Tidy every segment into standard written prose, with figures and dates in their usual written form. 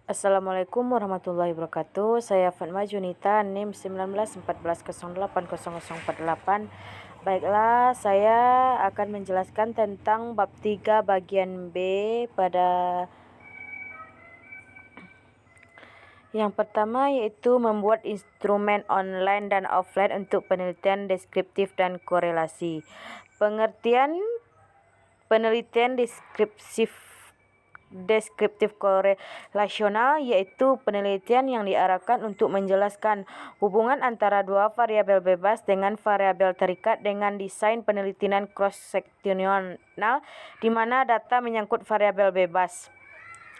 Assalamualaikum warahmatullahi wabarakatuh. Saya Fatma Junita, NIM 1914080048. Baiklah, saya akan menjelaskan tentang bab 3 bagian B pada yang pertama, yaitu membuat instrumen online dan offline untuk penelitian deskriptif dan korelasi. Pengertian penelitian deskriptif korelasional yaitu penelitian yang diarahkan untuk menjelaskan hubungan antara dua variabel bebas dengan variabel terikat dengan desain penelitian cross-seksional di mana data menyangkut variabel bebas.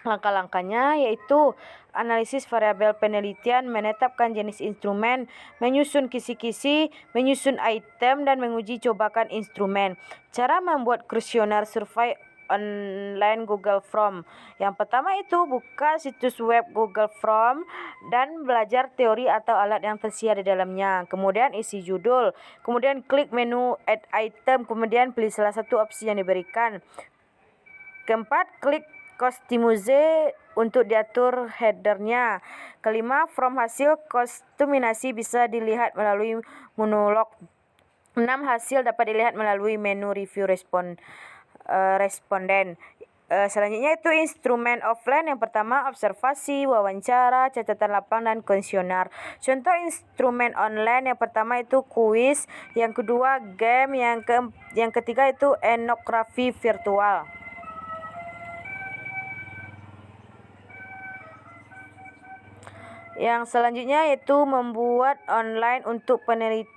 Langkah-langkahnya yaitu analisis variabel penelitian, menetapkan jenis instrumen, menyusun kisi-kisi, menyusun item, dan menguji cobakan instrumen. Cara membuat kuesioner survei online Google Form. Yang pertama itu buka situs web Google Form dan belajar teori atau alat yang tersedia di dalamnya. Kemudian isi judul, kemudian klik menu add item, kemudian pilih salah satu opsi yang diberikan. Keempat, klik Customize untuk diatur headernya. Kelima, from hasil kustomisasi bisa dilihat melalui monolog. 6. Hasil dapat dilihat melalui menu review responden. Selanjutnya itu instrumen offline. Yang pertama observasi, wawancara, catatan lapang, dan kuesioner. Contoh instrumen online yang pertama itu kuis, yang kedua game, yang ketiga itu etnografi virtual. Yang selanjutnya yaitu membuat online untuk penelitian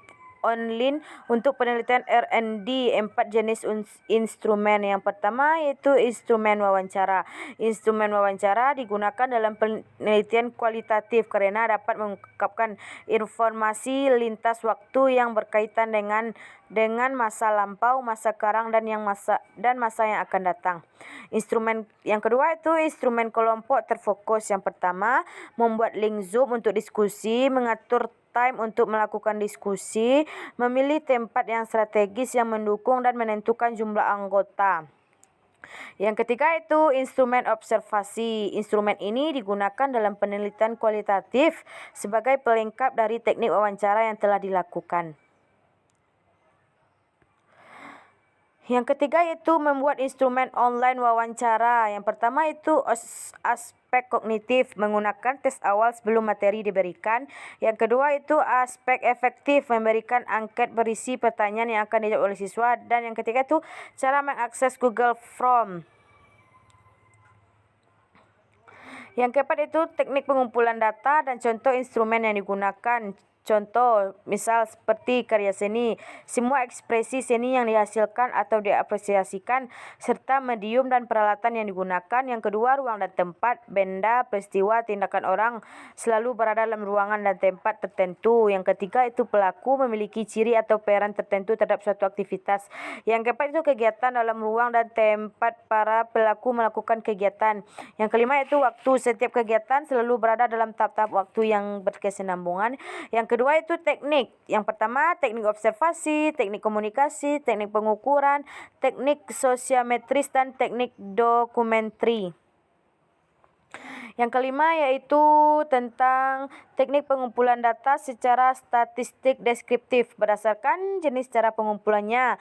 R&D. 4 jenis instrumen. Yang pertama yaitu instrumen wawancara. Instrumen wawancara digunakan dalam penelitian kualitatif karena dapat mengungkapkan informasi lintas waktu yang berkaitan dengan masa lampau, masa sekarang, dan masa yang akan datang. Instrumen yang kedua itu instrumen kelompok terfokus. Yang pertama, membuat link Zoom untuk diskusi, mengatur time untuk melakukan diskusi, memilih tempat yang strategis yang mendukung, dan menentukan jumlah anggota. Yang ketiga itu instrumen observasi. Instrumen ini digunakan dalam penelitian kualitatif sebagai pelengkap dari teknik wawancara yang telah dilakukan. Yang ketiga yaitu membuat instrumen online wawancara. Yang pertama itu aspek kognitif, menggunakan tes awal sebelum materi diberikan. Yang kedua itu aspek efektif, memberikan angket berisi pertanyaan yang akan dijawab oleh siswa. Dan yang ketiga itu cara mengakses Google Form. Yang keempat itu teknik pengumpulan data dan contoh instrumen yang digunakan. Contoh, misal seperti karya seni, semua ekspresi seni yang dihasilkan atau diapresiasikan, serta medium dan peralatan yang digunakan. Yang kedua, ruang dan tempat, benda, peristiwa, tindakan orang selalu berada dalam ruangan dan tempat tertentu. Yang ketiga, itu pelaku memiliki ciri atau peran tertentu terhadap suatu aktivitas. Yang keempat, itu kegiatan dalam ruang dan tempat para pelaku melakukan kegiatan. Yang kelima, itu waktu. Setiap kegiatan selalu berada dalam tahap-tahap waktu yang berkesinambungan. Yang kedua itu teknik. Yang pertama teknik observasi, teknik komunikasi, teknik pengukuran, teknik sosiometris, dan teknik dokumentari. Yang kelima yaitu tentang teknik pengumpulan data secara statistik deskriptif berdasarkan jenis cara pengumpulannya.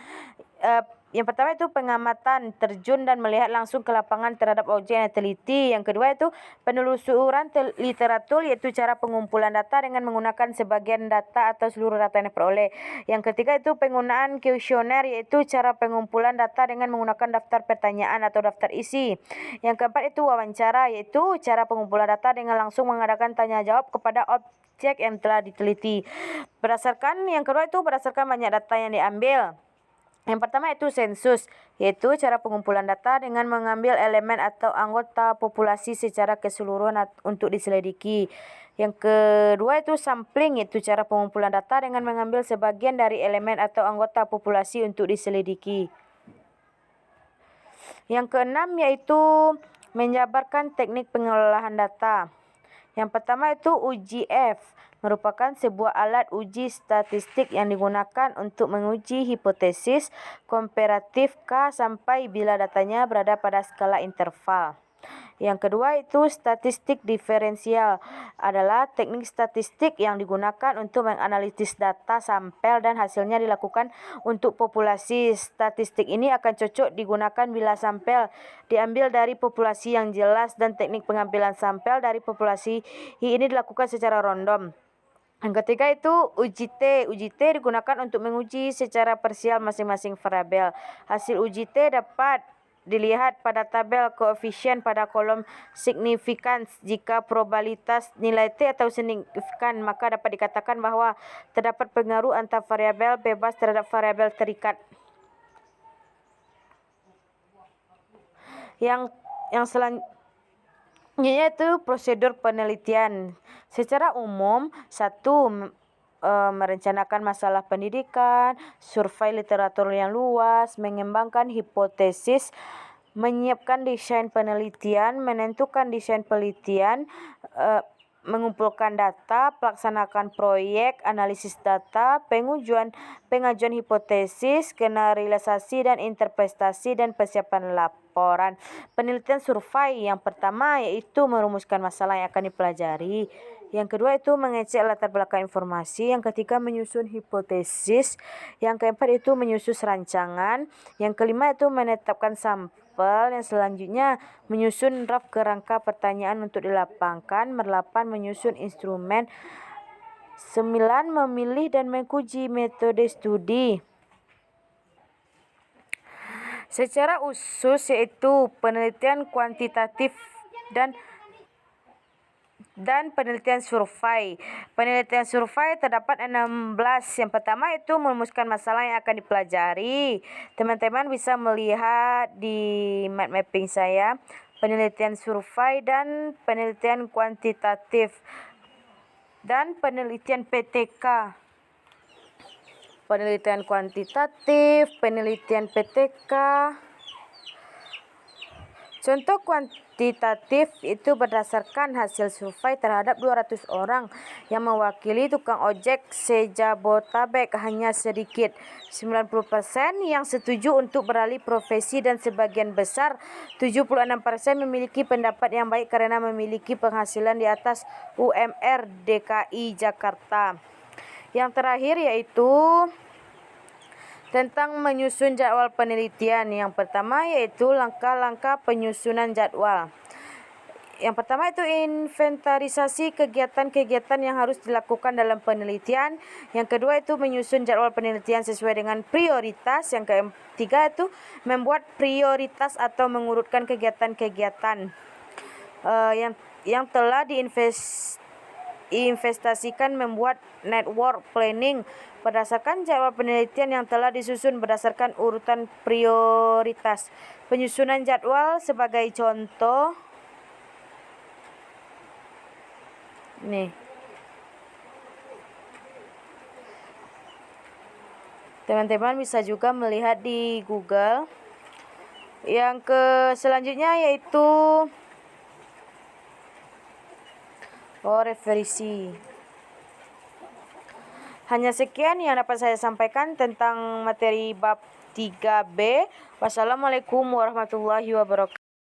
Yang pertama itu pengamatan, terjun dan melihat langsung ke lapangan terhadap objek yang diteliti. Yang kedua itu penelusuran literatur, yaitu cara pengumpulan data dengan menggunakan sebagian data atau seluruh data yang diperoleh. Yang ketiga itu penggunaan kuesioner, yaitu cara pengumpulan data dengan menggunakan daftar pertanyaan atau daftar isi. Yang keempat itu wawancara, yaitu cara pengumpulan data dengan langsung mengadakan tanya jawab kepada objek yang telah diteliti. Yang kedua itu berdasarkan banyak data yang diambil. Yang pertama itu sensus, yaitu cara pengumpulan data dengan mengambil elemen atau anggota populasi secara keseluruhan untuk diselidiki. Yang kedua itu sampling, yaitu cara pengumpulan data dengan mengambil sebagian dari elemen atau anggota populasi untuk diselidiki. Yang keenam yaitu menjabarkan teknik pengelolaan data. Yang pertama itu UGF, merupakan sebuah alat uji statistik yang digunakan untuk menguji hipotesis komparatif K sampai bila datanya berada pada skala interval. Yang kedua itu statistik diferensial, adalah teknik statistik yang digunakan untuk menganalisis data sampel dan hasilnya dilakukan untuk populasi. Statistik ini akan cocok digunakan bila sampel diambil dari populasi yang jelas dan teknik pengambilan sampel dari populasi ini dilakukan secara random. Yang ketiga itu uji T. Uji T digunakan untuk menguji secara parsial masing-masing variabel. Hasil uji T dapat dilihat pada tabel koefisien pada kolom signifikan. Jika probabilitas nilai T atau signifikan, maka dapat dikatakan bahwa terdapat pengaruh antar variabel bebas terhadap variabel terikat. Yang selanjutnya itu prosedur penelitian. Secara umum, merencanakan masalah pendidikan, survei literatur yang luas, mengembangkan hipotesis, menyiapkan desain penelitian, menentukan desain penelitian, mengumpulkan data, pelaksanakan proyek, analisis data, pengajuan hipotesis, generalisasi dan interpretasi, dan persiapan laporan. Penelitian survei yang pertama yaitu merumuskan masalah yang akan dipelajari. Yang kedua itu mengecek latar belakang informasi. Yang ketiga menyusun hipotesis. Yang keempat itu menyusun rancangan. Yang kelima itu menetapkan sampel. Yang selanjutnya menyusun draft kerangka pertanyaan untuk dilapangkan. 8 menyusun instrumen. 9 memilih dan menguji metode studi. Secara khusus yaitu penelitian kuantitatif dan penelitian survei. Penelitian survei terdapat 16. Yang pertama itu merumuskan masalah yang akan dipelajari. Teman-teman bisa melihat di mind mapping saya, penelitian survei dan penelitian kuantitatif dan penelitian PTK. Penelitian kuantitatif, penelitian PTK. Contoh kuantitatif itu berdasarkan hasil survei terhadap 200 orang yang mewakili tukang ojek sejabotabek. Hanya sedikit 90% yang setuju untuk beralih profesi dan sebagian besar 76% memiliki pendapat yang baik karena memiliki penghasilan di atas UMR DKI Jakarta. Yang terakhir yaitu tentang menyusun jadwal penelitian. Yang pertama yaitu langkah-langkah penyusunan jadwal. Yang pertama itu inventarisasi kegiatan-kegiatan yang harus dilakukan dalam penelitian. Yang kedua itu menyusun jadwal penelitian sesuai dengan prioritas. Yang ketiga itu membuat prioritas atau mengurutkan kegiatan-kegiatan yang telah diinvestasikan, membuat network planning berdasarkan jadwal penelitian yang telah disusun berdasarkan urutan prioritas. Penyusunan jadwal sebagai contoh. Nih. Teman-teman bisa juga melihat di Google. Yang selanjutnya yaitu referensi. Hanya sekian yang dapat saya sampaikan tentang materi bab 3B. Wassalamualaikum warahmatullahi wabarakatuh.